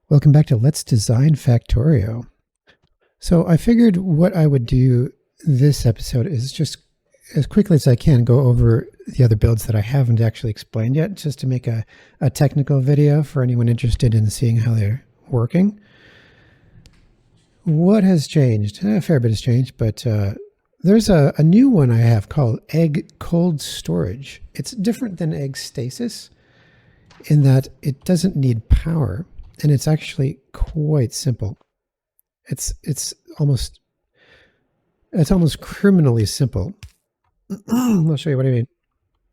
Welcome back to Let's Design Factorio. So I figured what I would do this episode is just as quickly as I can go over the other builds that I haven't actually explained yet, just to make a technical video for anyone interested in seeing how they're working. What has changed? A fair bit has changed, but there's a new one I have called egg cold storage. It's different than egg stasis in that it doesn't need power. And it's actually quite simple. It's almost criminally simple. I'll show you what I mean.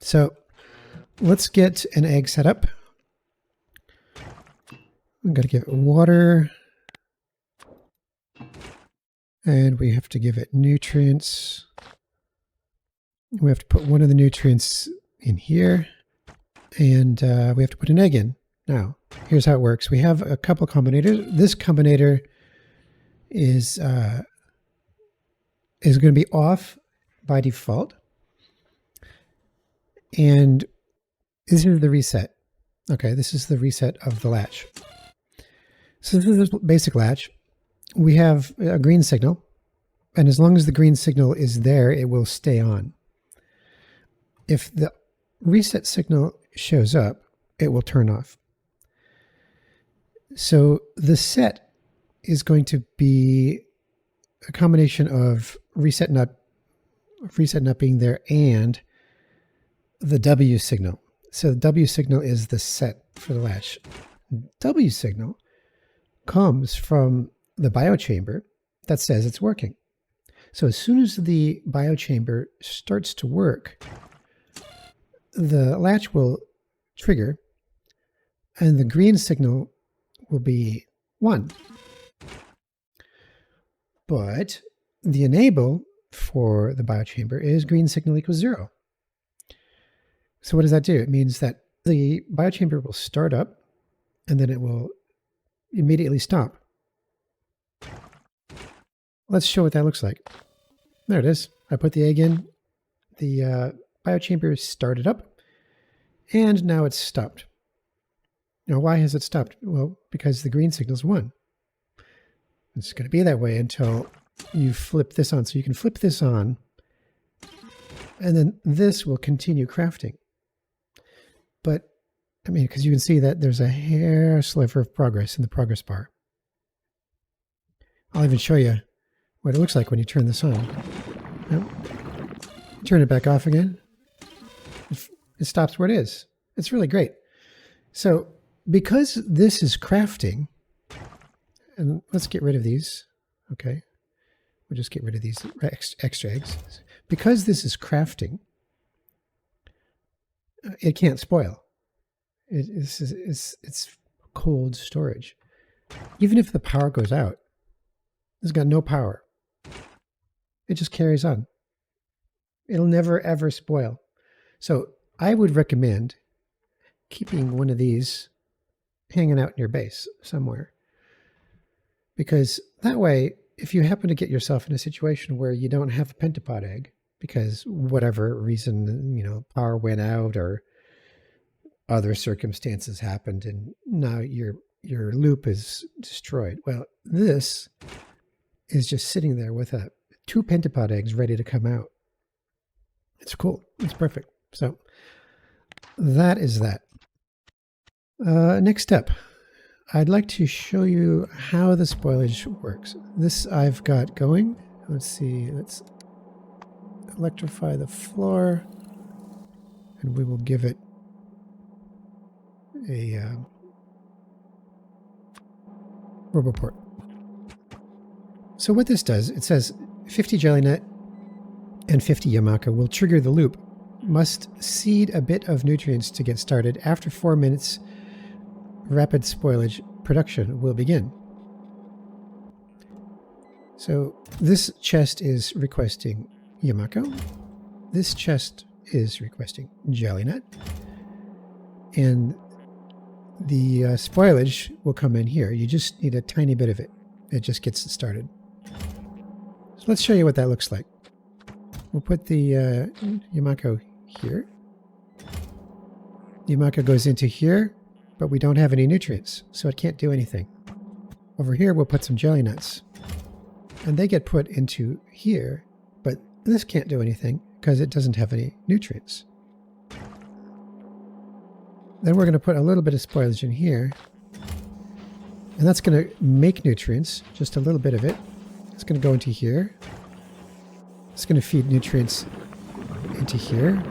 So let's get an egg set up. We've got to give it water. And we have to give it nutrients. We have to put one of the nutrients in here. And we have to put an egg in. Now, here's how it works. We have a couple combinators. This combinator is going to be off by default. And this is the reset. Okay, this is the reset of the latch. So this is the basic latch. We have a green signal. And as long as the green signal is there, it will stay on. If the reset signal shows up, it will turn off. So the set is going to be a combination of reset not being there and the W signal. So the W signal is the set for the latch. W signal comes from the biochamber that says it's working. So as soon as the biochamber starts to work, the latch will trigger and the green signal will be 1. But the enable for the biochamber is green signal equals 0. So what does that do? It means that the biochamber will start up and then it will immediately stop. Let's show what that looks like. There it is. I put the egg in. The biochamber started up and now it's stopped. Now, why has it stopped? Well, because the green signal is 1. It's going to be that way until you flip this on. So you can flip this on, and then this will continue crafting. But, I mean, because you can see that there's a hair sliver of progress in the progress bar. I'll even show you what it looks like when you turn this on. Yep. Turn it back off again. It stops where it is. It's really great. So, because this is crafting, and let's get rid of these, okay? We'll just get rid of these extra eggs. Because this is crafting, it can't spoil. It's cold storage. Even if the power goes out, it's got no power. It just carries on. It'll never, ever spoil. So I would recommend keeping one of these hanging out in your base somewhere. Because that way, if you happen to get yourself in a situation where you don't have a pentapod egg, because whatever reason, power went out or other circumstances happened and now your loop is destroyed. Well, this is just sitting there with 2 pentapod eggs ready to come out. It's cool. It's perfect. So that is that. Next step, I'd like to show you how the spoilage works. This I've got going. Let's see, let's electrify the floor and we will give it a roboport. So what this does, it says 50 jellynet and 50 Yamaka will trigger the loop. Must seed a bit of nutrients to get started. After 4 minutes, rapid spoilage production will begin. So this chest is requesting Yamako. This chest is requesting jellynet. And the spoilage will come in here. You just need a tiny bit of it. It just gets it started. So let's show you what that looks like. We'll put the Yamako here. Yamaka goes into here, but we don't have any nutrients, so it can't do anything. Over here, we'll put some jelly nuts. And they get put into here, but this can't do anything because it doesn't have any nutrients. Then we're going to put a little bit of spoilage in here. And that's going to make nutrients, just a little bit of it. It's going to go into here. It's going to feed nutrients into here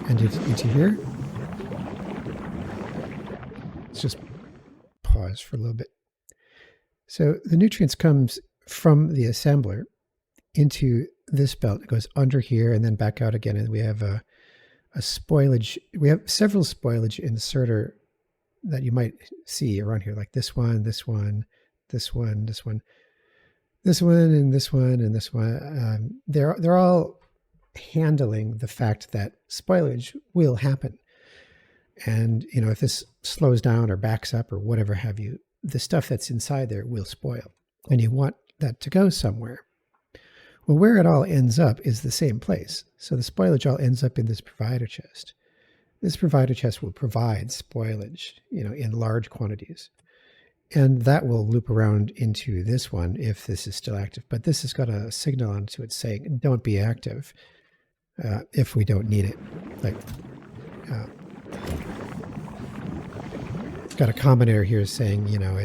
and into here. Let's just pause for a little bit. So the nutrients comes from the assembler into this belt. It goes under here and then back out again. And we have a spoilage. We have several spoilage inserter that you might see around here, like this one, this one, this one, this one, this one, and this one, and this one. They're all handling the fact that spoilage will happen. And, you know, if this slows down or backs up or whatever have you, the stuff that's inside there will spoil. And you want that to go somewhere. Well, where it all ends up is the same place. So the spoilage all ends up in this provider chest. This provider chest will provide spoilage, you know, in large quantities. And that will loop around into this one if this is still active. But this has got a signal onto it saying, don't be active if we don't need it. Like, it's got a commentator here saying, you know,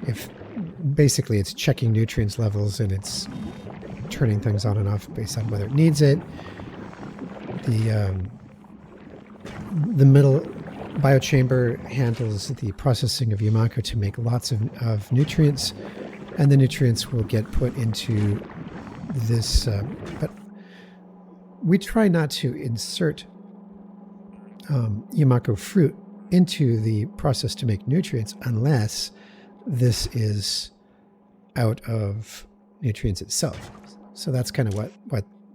if basically it's checking nutrients levels and it's turning things on and off based on whether it needs it. The middle biochamber handles the processing of Yumako to make lots of nutrients, and the nutrients will get put into this. But we try not to insert Yumako fruit into the process to make nutrients unless this is out of nutrients itself. So that's kind of what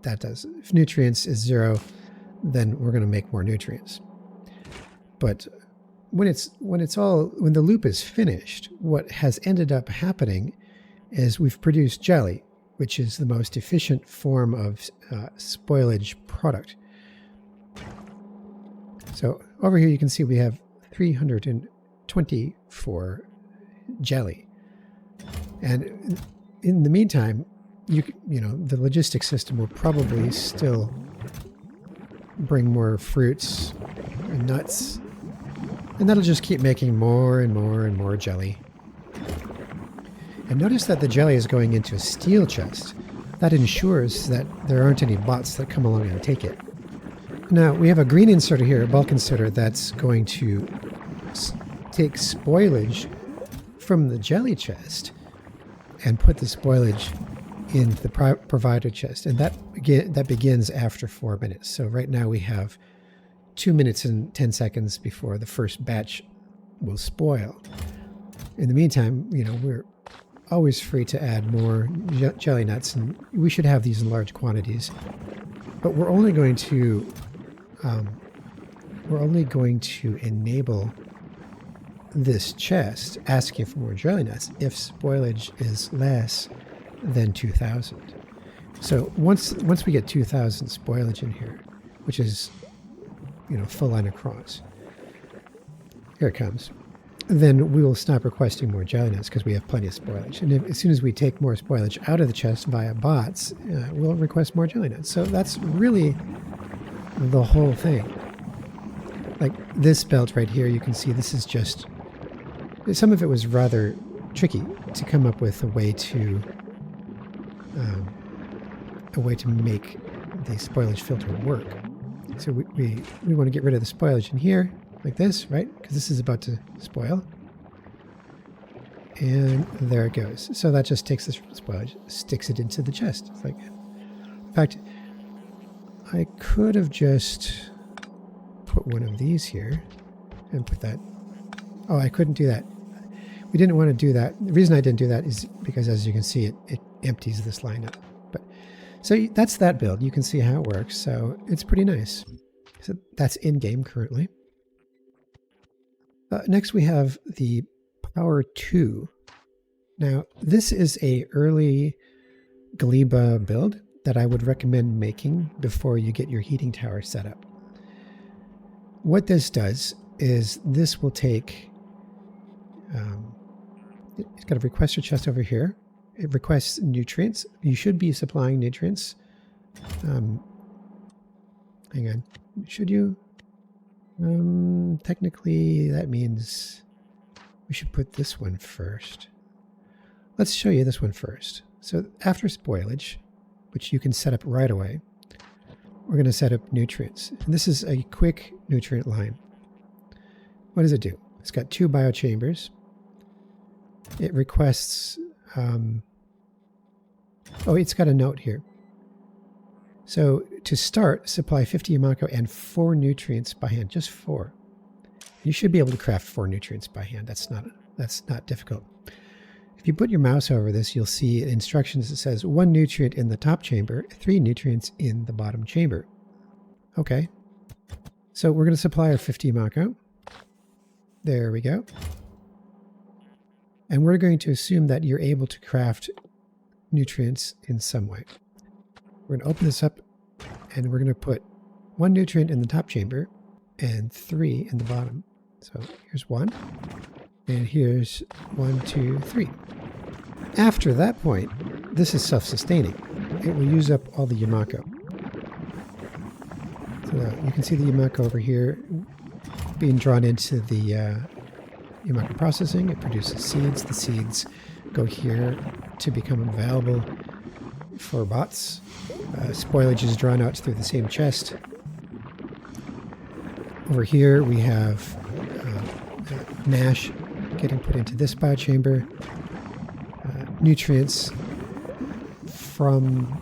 that does. If nutrients is 0, then we're going to make more nutrients. But when the loop is finished, what has ended up happening is we've produced jelly, which is the most efficient form of spoilage product. So over here you can see we have 324 jelly. And in the meantime, you know, the logistics system will probably still bring more fruits and nuts, and that'll just keep making more and more and more jelly. And notice that the jelly is going into a steel chest. That ensures that there aren't any bots that come along and take it. Now, we have a green inserter here, a bulk inserter, that's going to take spoilage from the jelly chest and put the spoilage in the provider chest. And that begins after 4 minutes. So right now we have 2 minutes and 10 seconds before the first batch will spoil. In the meantime, you know, we're always free to add more jelly nuts, and we should have these in large quantities. But we're only going to enable this chest asking for more jelly nuts if spoilage is less than 2,000. So once we get 2,000 spoilage in here, which is, you know, full line across, here it comes, then we will stop requesting more jelly nuts because we have plenty of spoilage. And as soon as we take more spoilage out of the chest via bots, we'll request more jelly nuts. So that's really the whole thing. Like this belt right here, you can see this is just, some of it was rather tricky to come up with a way to make the spoilage filter work. So we want to get rid of the spoilage in here, like this, right? Because this is about to spoil. And there it goes. So that just takes the spoilage, sticks it into the chest. It's like, in fact, I could have just put one of these here and put that. Oh, I couldn't do that. We didn't want to do that. The reason I didn't do that is because, as you can see, it empties this line up. But so that's that build. You can see how it works. So it's pretty nice. So that's in game currently. Next we have the Power 2. Now this is a early Gleba build that I would recommend making before you get your heating tower set up. What this does is this will take It's got a requester chest over here. It requests nutrients. You should be supplying nutrients. Hang on. Should you? Technically, that means we should put this one first. Let's show you this one first. So after spoilage, which you can set up right away, we're going to set up nutrients. And this is a quick nutrient line. What does it do? It's got 2 biochambers. It requests... oh, it's got a note here. So to start, supply 50 Yamako and 4 nutrients by hand. Just 4. You should be able to craft 4 nutrients by hand. That's not difficult. If you put your mouse over this, you'll see instructions that says 1 nutrient in the top chamber, 3 nutrients in the bottom chamber. Okay. So we're going to supply our 50 Yamako. There we go. And we're going to assume that you're able to craft nutrients in some way. We're going to open this up and we're going to put 1 nutrient in the top chamber and 3 in the bottom. So here's 1 and here's 1, 2, 3. After that point, this is self-sustaining. It will use up all the Yamako. So you can see the Yamako over here being drawn into the Yamako processing. It produces seeds. The seeds go here to become available for bots. Spoilage is drawn out through the same chest. Over here we have mash getting put into this biochamber. Nutrients from...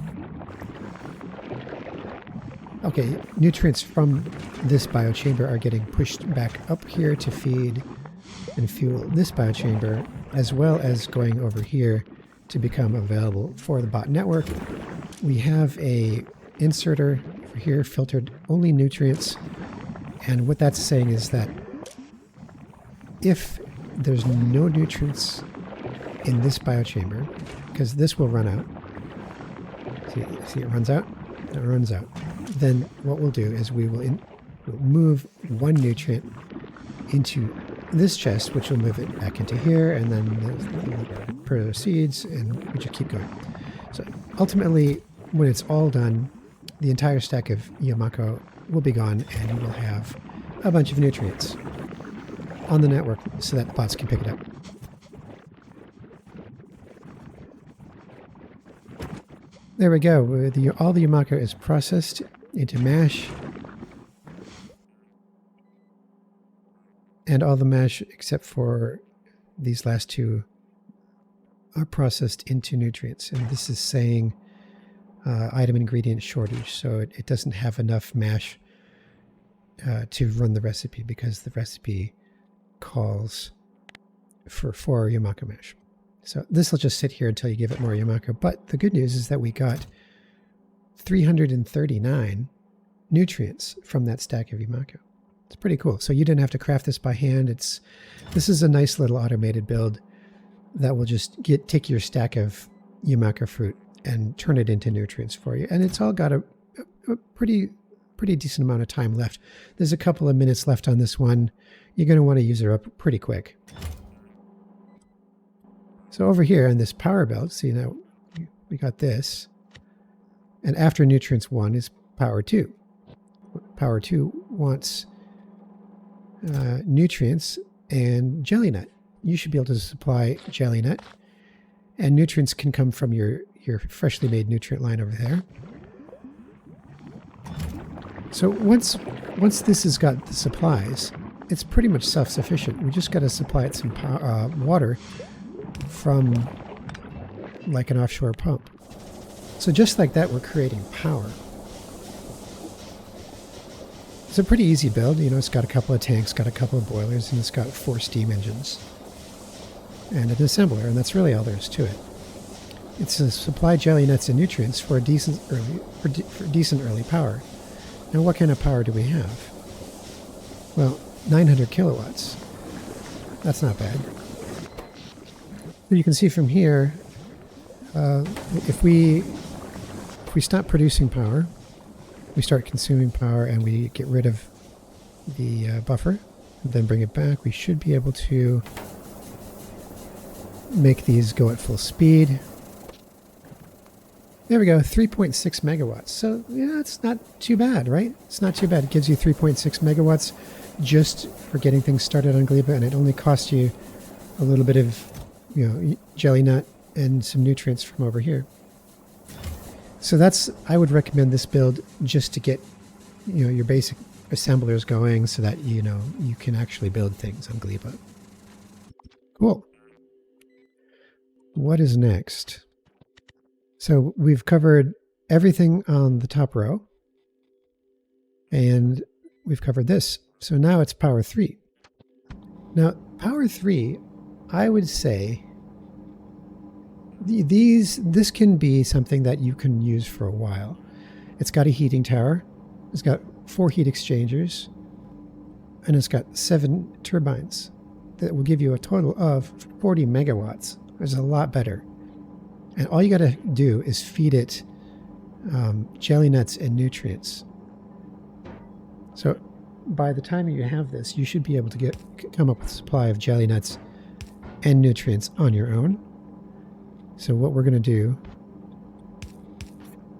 Okay, nutrients from this biochamber are getting pushed back up here to feed and fuel this biochamber, as well as going over here to become available for the bot network. We have a inserter over here, filtered only nutrients, and what that's saying is that if there's no nutrients in this biochamber, because this will run out, see it runs out, it runs out, then what we'll do is we'll move 1 nutrient into this chest, which will move it back into here, and then proceeds, and we just keep going. So ultimately, when it's all done, the entire stack of Yamako will be gone, and you will have a bunch of nutrients on the network so that the bots can pick it up. There we go. All the Yamako is processed into mash. And all the mash, except for these last 2, are processed into nutrients. And this is saying item ingredient shortage. So it doesn't have enough mash to run the recipe, because the recipe calls for 4 Yamako mash. So this will just sit here until you give it more Yamako. But the good news is that we got 339 nutrients from that stack of Yamako. It's pretty cool. So you didn't have to craft this by hand. This is a nice little automated build that will just take your stack of Yamako fruit and turn it into nutrients for you. And it's all got a pretty decent amount of time left. There's a couple of minutes left on this one. You're going to want to use her up pretty quick. So over here on this power belt, see now we got this. And after nutrients 1 is power 2. Power 2 wants nutrients and jelly nut. You should be able to supply jelly nut, and nutrients can come from your freshly made nutrient line over there. So once this has got the supplies, it's pretty much self-sufficient. We just got to supply it some water from like an offshore pump. So just like that, we're creating power. It's a pretty easy build. You know, it's got a couple of tanks, got a couple of boilers, and it's got 4 steam engines and an assembler, and that's really all there is to it. It's to supply jelly nuts and nutrients for a decent early power. Now, what kind of power do we have? Well, 900 kilowatts. That's not bad. You can see from here, if we stop producing power, we start consuming power, and we get rid of the buffer, and then bring it back, we should be able to make these go at full speed. There we go, 3.6 megawatts. So yeah, it's not too bad, right? It's not too bad. It gives you 3.6 megawatts just for getting things started on Gleba, and it only costs you a little bit of, jelly nut and some nutrients from over here. So I would recommend this build just to get, your basic assemblers going so that, you can actually build things on Gleba. Cool. What is next? So we've covered everything on the top row, and we've covered this. So now it's power 3. Now, power 3, I would say this can be something that you can use for a while. It's got a heating tower, it's got 4 heat exchangers, and it's got 7 turbines that will give you a total of 40 megawatts. It's a lot better. And all you got to do is feed it jelly nuts and nutrients. So by the time you have this, you should be able to come up with a supply of jelly nuts and nutrients on your own. So what we're going to do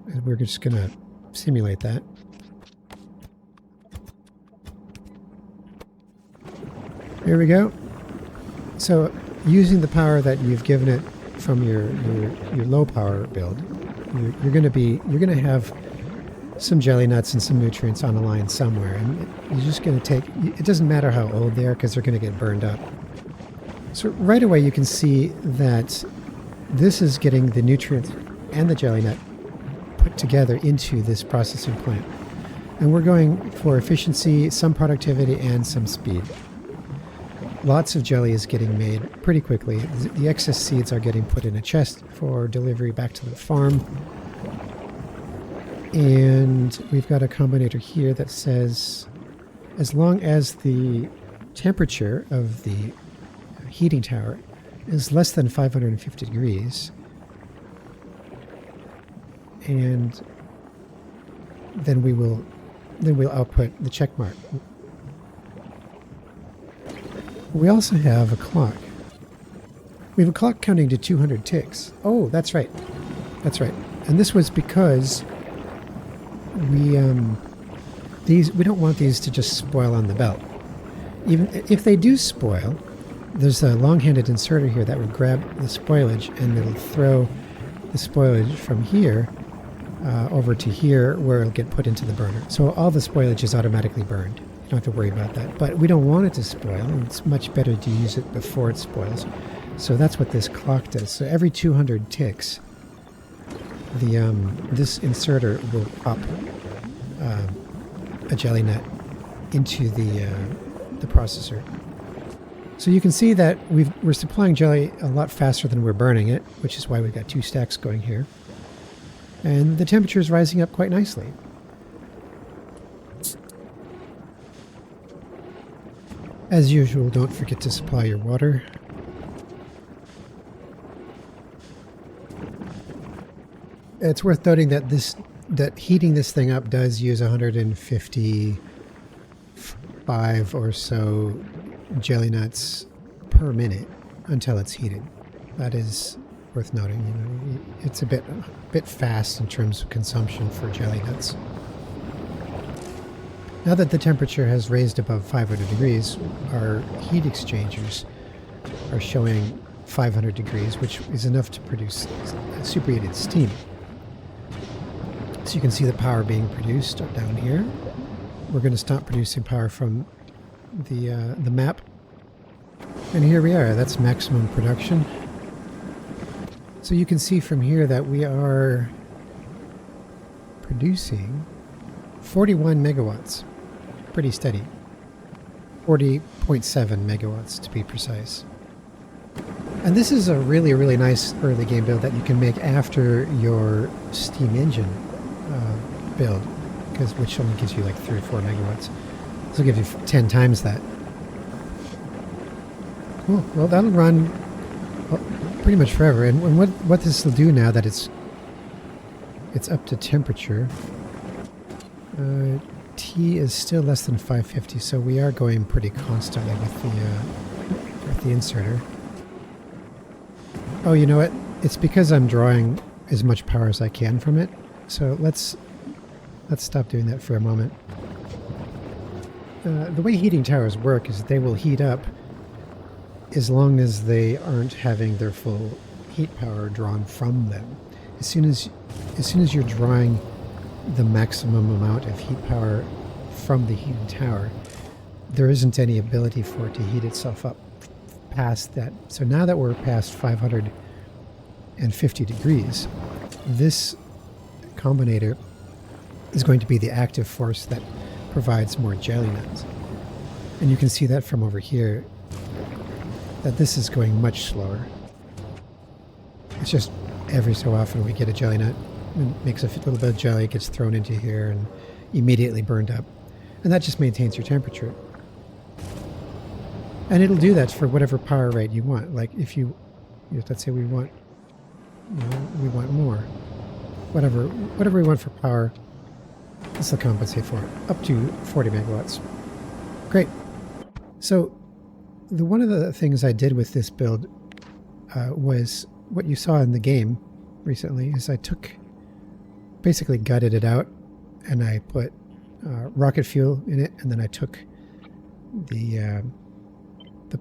is we're just going to simulate that. Here we go. So using the power that you've given it from your low power build, you're going to have some jelly nuts and some nutrients on a line somewhere, and you're just going to take. It doesn't matter how old they are because they're going to get burned up. So right away you can see that this is getting the nutrients and the jelly nut put together into this processing plant, and we're going for efficiency, some productivity, and some speed. Lots of jelly is getting made pretty quickly. The excess seeds are getting put in a chest for delivery back to the farm. And we've got a combinator here that says as long as the temperature of the heating tower is less than 550 degrees, and then we'll output the check mark. We also have a clock. We have a clock counting to 200 ticks. Oh, that's right. That's right. And this was because we don't want these to just spoil on the belt. Even if they do spoil, there's a long-handed inserter here that would grab the spoilage, and it'll throw the spoilage from here over to here, where it'll get put into the burner. So all the spoilage is automatically burned. You don't have to worry about that. But we don't want it to spoil, and it's much better to use it before it spoils. So that's what this clock does. So every 200 ticks, this inserter will pop a jelly nut into the processor. So you can see that we're supplying jelly a lot faster than we're burning it, which is why we've got 2 stacks going here. And the temperature is rising up quite nicely. As usual, don't forget to supply your water. It's worth noting that heating this thing up does use 155 or so jelly nuts per minute until it's heated. That is worth noting. It's a bit fast in terms of consumption for jelly nuts. Now that the temperature has raised above 500 degrees, our heat exchangers are showing 500 degrees, which is enough to produce superheated steam. So you can see the power being produced down here. We're going to stop producing power from the map. And here we are. That's maximum production. So you can see from here that we are producing 41 megawatts. Pretty steady. 40.7 megawatts to be precise. And this is a really, really nice early game build that you can make after your steam engine build, which only gives you like 3 or 4 megawatts. This will give you 10 times that. Cool. Well, that'll run pretty much forever. And what this will do now that it's up to temperature, T is still less than 550, so we are going pretty constantly with the inserter. Oh, you know what? It's because I'm drawing as much power as I can from it. So let's stop doing that for a moment. The way heating towers work is they will heat up as long as they aren't having their full heat power drawn from them. As soon as you're drawing the maximum amount of heat power from the heating tower, there isn't any ability for it to heat itself up past that. So now that we're past 550 degrees, this combinator is going to be the active force that provides more jelly nuts. And you can see that from over here, that this is going much slower. It's just every so often we get a jelly nut, and makes a little bit of jelly, gets thrown into here and immediately burned up. And that just maintains your temperature. And it'll do that for whatever power rate you want. Like if you let's say we want more. Whatever we want for power, this will compensate for it. Up to 40 megawatts. Great. So one of the things I did with this build was what you saw in the game recently is I basically gutted it out and I put rocket fuel in it, and then I took the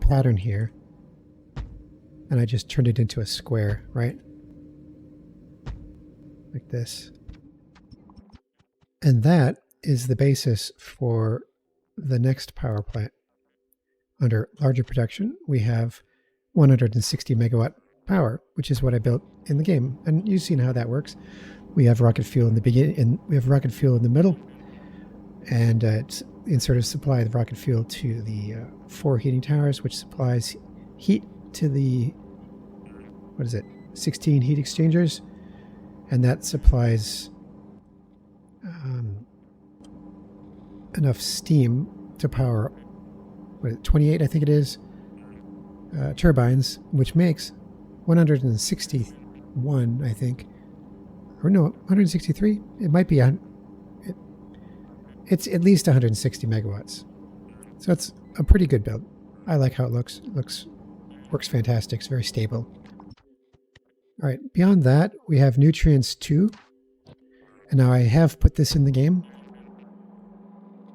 pattern here and I just turned it into a square, right? Like this. And that is the basis for the next power plant. Under larger production, we have 160 megawatt power, which is what I built in the game. And you've seen how that works. We have rocket fuel in the beginning, and we have rocket fuel in the middle, and it's insert a supply of rocket fuel to the 4 heating towers, which supplies heat to the 16 heat exchangers, and that supplies enough steam to power 28, I think it is, turbines, which makes 161, I think, or no, 163. It might be it's at least 160 megawatts. So it's a pretty good build. I like how it looks. Works fantastic. It's very stable. All right, beyond that, we have nutrients 2. And now I have put this in the game.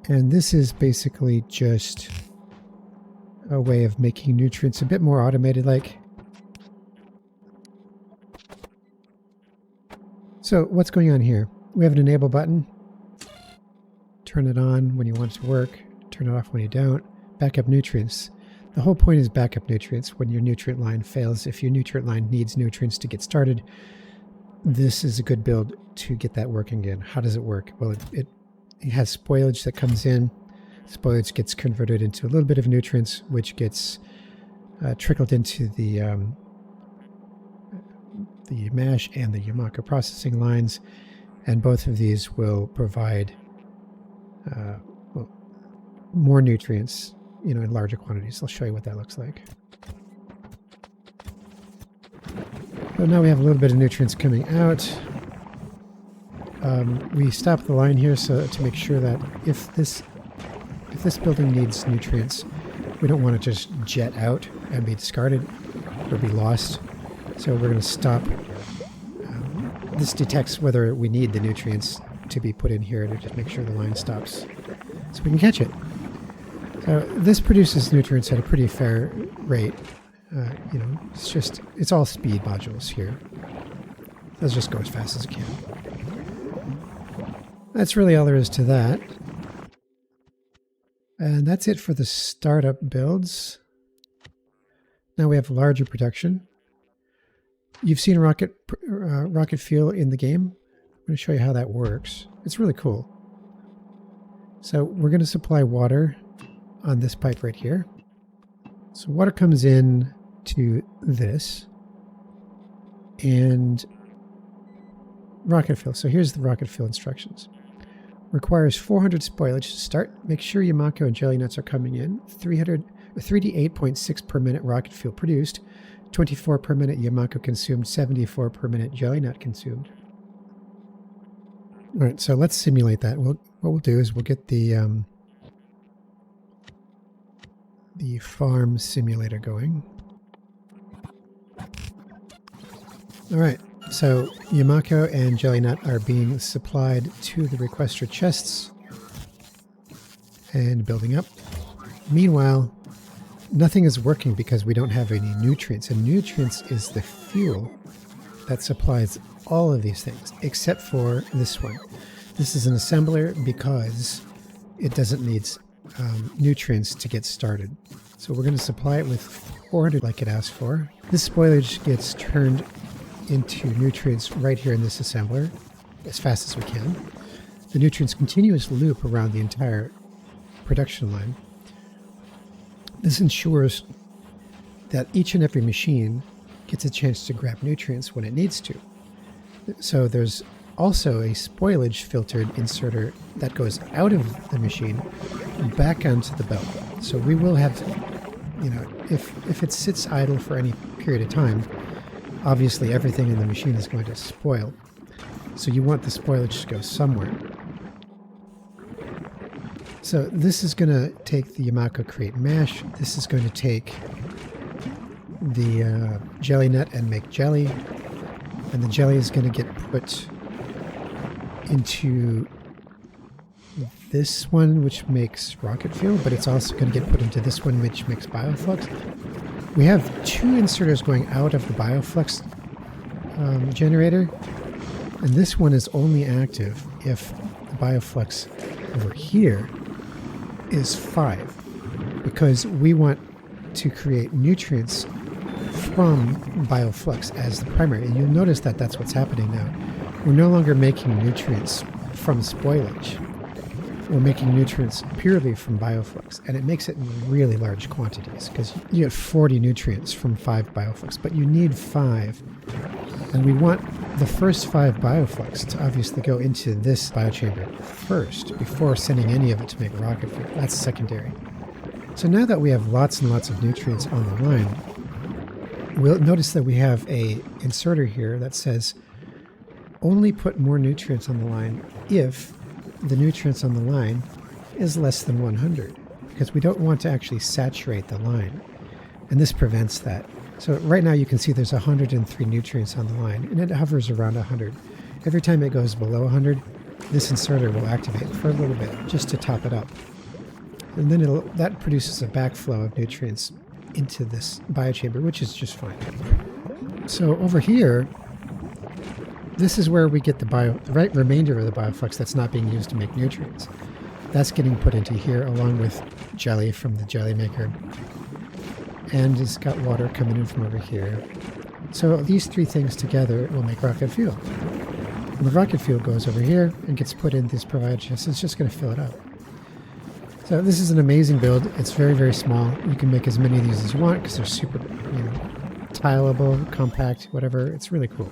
And this is basically just a way of making nutrients a bit more automated like. So what's going on here? We have an enable button. Turn it on when you want it to work. Turn it off when you don't. Backup nutrients. The whole point is backup nutrients when your nutrient line fails. If your nutrient line needs nutrients to get started, this is a good build to get that working again. How does it work? Well, it has spoilage that comes in. Spoilage gets converted into a little bit of nutrients, which gets trickled into the MASH and the Yamaka processing lines, and both of these will provide more nutrients, in larger quantities. I'll show you what that looks like. So now we have a little bit of nutrients coming out. We stop the line here to make sure that if this building needs nutrients, we don't want to just jet out and be discarded or be lost. So we're going to stop. This detects whether we need the nutrients to be put in here to just make sure the line stops so we can catch it. So this produces nutrients at a pretty fair rate. It's all speed modules here. Let's just go as fast as it can. That's really all there is to that. And that's it for the startup builds. Now we have larger production. You've seen rocket fuel in the game. I'm going to show you how that works. It's really cool. So we're going to supply water on this pipe right here. So water comes in to this and rocket fuel. So here's the rocket fuel instructions. Requires 400 spoilage to start. Make sure Yamako and jelly nuts are coming in. 38.6 per minute rocket fuel produced. 24 per minute Yamako consumed. 74 per minute jelly nut consumed. All right, so let's simulate that. What we'll do is we'll get the farm simulator going. All right, so Yamako and Jelly Nut are being supplied to the requester chests and building up. Meanwhile, nothing is working because we don't have any nutrients, and nutrients is the fuel that supplies all of these things, except for this one. This is an assembler because it doesn't need nutrients to get started. So we're going to supply it with 400 like it asked for. This spoilage gets turned into nutrients right here in this assembler as fast as we can. The nutrients continuously loop around the entire production line. This ensures that each and every machine gets a chance to grab nutrients when it needs to. So there's also a spoilage filtered inserter that goes out of the machine and back onto the belt. So we will have, if it sits idle for any period of time, obviously everything in the machine is going to spoil. So you want the spoilage to go somewhere. So this is going to take the Yamako Create Mash. This is going to take the jelly nut and make jelly. And the jelly is going to get put into this one, which makes rocket fuel, but it's also going to get put into this one, which makes bioflux. We have two inserters going out of the bioflux generator, and this one is only active if the bioflux over here is 5, because we want to create nutrients from bioflux as the primary. And you'll notice that that's what's happening now. We're no longer making nutrients from spoilage. We're making nutrients purely from bioflux, and it makes it in really large quantities because you get 40 nutrients from 5 bioflux, but you need 5. And we want the first 5 bioflux to obviously go into this biochamber first before sending any of it to make rocket fuel. That's secondary. So now that we have lots and lots of nutrients on the line, we'll notice that we have a inserter here that says only put more nutrients on the line if the nutrients on the line is less than 100, because we don't want to actually saturate the line, and this prevents that. So right now you can see there's 103 nutrients on the line, and it hovers around 100. Every time it goes below 100, this inserter will activate for a little bit just to top it up, and then that produces a backflow of nutrients into this biochamber, which is just fine. So over here, this is where we get the remainder of the bioflux that's not being used to make nutrients. That's getting put into here along with jelly from the jelly maker. And it's got water coming in from over here. So these 3 things together will make rocket fuel. And the rocket fuel goes over here and gets put in this provider chest. It's just going to fill it up. So this is an amazing build. It's very, very small. You can make as many of these as you want because they're super, tileable, compact, whatever. It's really cool.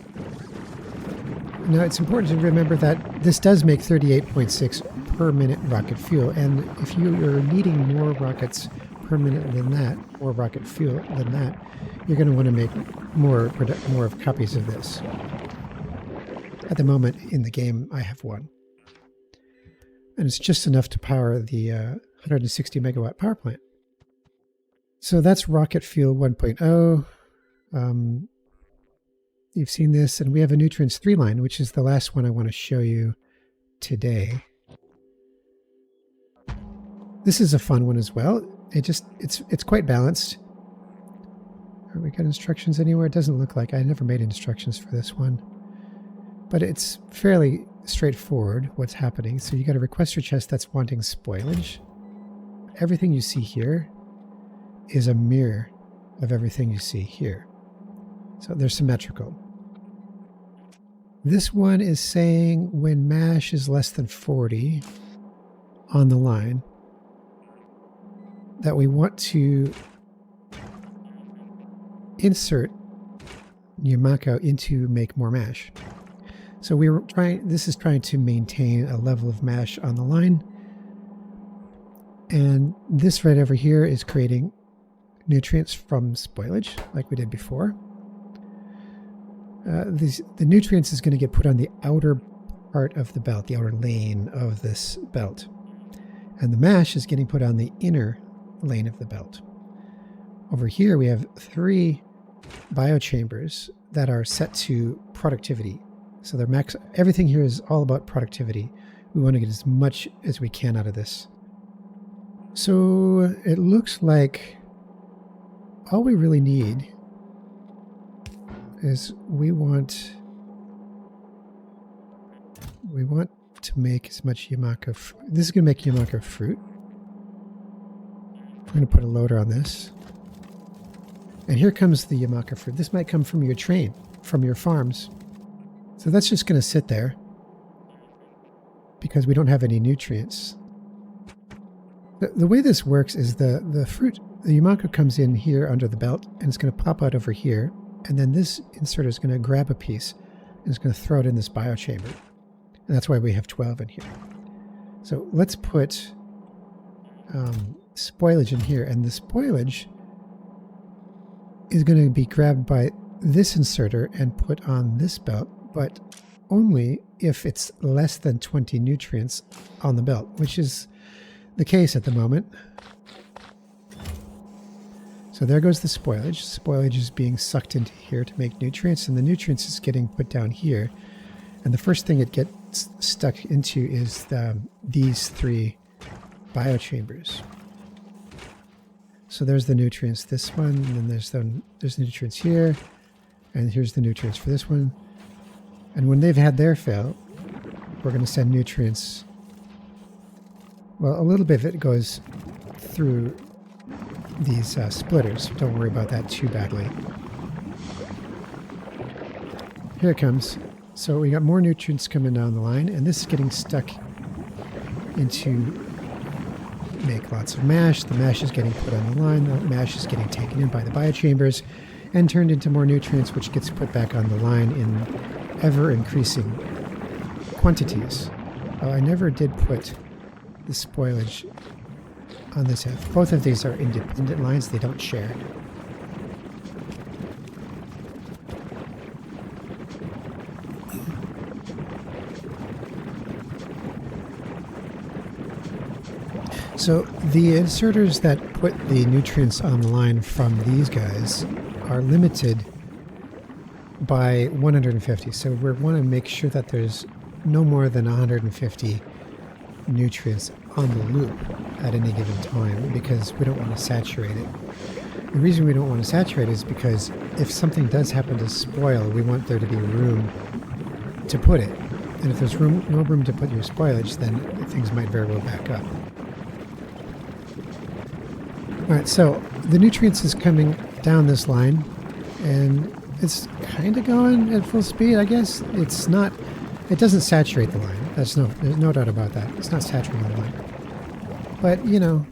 Now, it's important to remember that this does make 38.6 per minute rocket fuel, and if you are needing more rockets per minute than that, or rocket fuel than that, you're going to want to make more of copies of this. At the moment in the game, I have 1. And it's just enough to power the 160 megawatt power plant. So that's rocket fuel 1.0. You've seen this, and we have a Nutrients 3 line, which is the last one I want to show you today. This is a fun one as well. It's quite balanced. Have we got instructions anywhere? It doesn't look like. I never made instructions for this one. But it's fairly straightforward what's happening. So you got a requester chest that's wanting spoilage. Everything you see here is a mirror of everything you see here. So they're symmetrical. This one is saying when mash is less than 40 on the line, that we want to insert Yamako into make more mash. So this is trying to maintain a level of mash on the line. And this right over here is creating nutrients from spoilage, like we did before. The nutrients is going to get put on the outer part of the belt, the outer lane of this belt. And the mash is getting put on the inner lane of the belt. Over here we have 3 biochambers that are set to productivity. So they're max. Everything here is all about productivity. We want to get as much as we can out of this. So it looks like all we really need is we want to make as much Yamaka. This is going to make Yamaka fruit. We're going to put a loader on this. And here comes the Yamaka fruit. This might come from your train, from your farms. So that's just going to sit there because we don't have any nutrients. The way this works is the fruit, the Yamaka comes in here under the belt and it's going to pop out over here. And then this inserter is going to grab a piece and it's going to throw it in this biochamber. And that's why we have 12 in here. So let's put spoilage in here. And the spoilage is going to be grabbed by this inserter and put on this belt, but only if it's less than 20 nutrients on the belt, which is the case at the moment. So there goes the spoilage. Spoilage is being sucked into here to make nutrients, and the nutrients is getting put down here. And the first thing it gets stuck into is these 3 biochambers. So there's the nutrients, this one, and then there's the nutrients here, and here's the nutrients for this one. And when they've had their fill, we're going to send nutrients. Well, a little bit of it goes through these splitters. Don't worry about that too badly. Here it comes. So we got more nutrients coming down the line, and this is getting stuck into make lots of mash. The mash is getting put on the line. The mash is getting taken in by the biochambers and turned into more nutrients, which gets put back on the line in ever-increasing quantities. Oh, I never did put the spoilage on this half. Both of these are independent lines. They don't share. So the inserters that put the nutrients on the line from these guys are limited by 150. So we want to make sure that there's no more than 150 nutrients on the loop at any given time, because we don't want to saturate it. The reason we don't want to saturate it is because if something does happen to spoil, we want there to be room to put it. And if there's no room to put your spoilage, then things might very well back up. Alright, so the nutrients is coming down this line, and it's kind of going at full speed, I guess. It's not, it doesn't saturate the line. There's no doubt about that. It's not saturating the line. But, you know,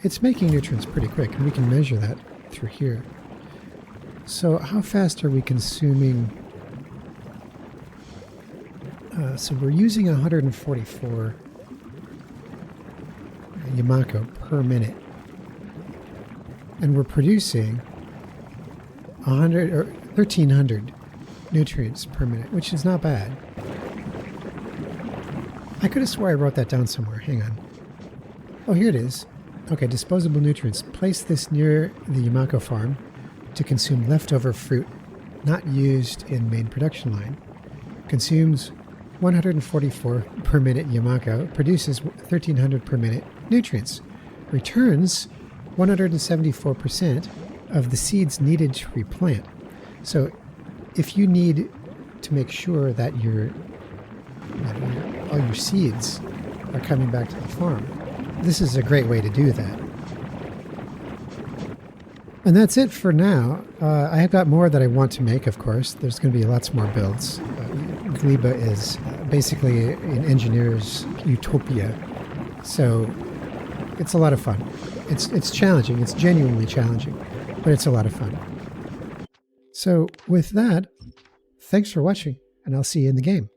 it's making nutrients pretty quick, and we can measure that through here. So how fast are we consuming? So we're using 144 Yamako per minute. And we're producing 100 or 1,300 nutrients per minute, which is not bad. I could have swore I wrote that down somewhere. Hang on. Oh, here it is. Okay, disposable nutrients. Place this near the Yamako farm to consume leftover fruit not used in main production line. Consumes 144 per minute Yamako. Produces 1,300 per minute nutrients. Returns 174% of the seeds needed to replant. So if you need to make sure that all your seeds are coming back to the farm, this is a great way to do that. And that's it for now. I have got more that I want to make, of course. There's going to be lots more builds. Gleba is basically an engineer's utopia. So it's a lot of fun. It's challenging. It's genuinely challenging, but it's a lot of fun. So with that, thanks for watching, and I'll see you in the game.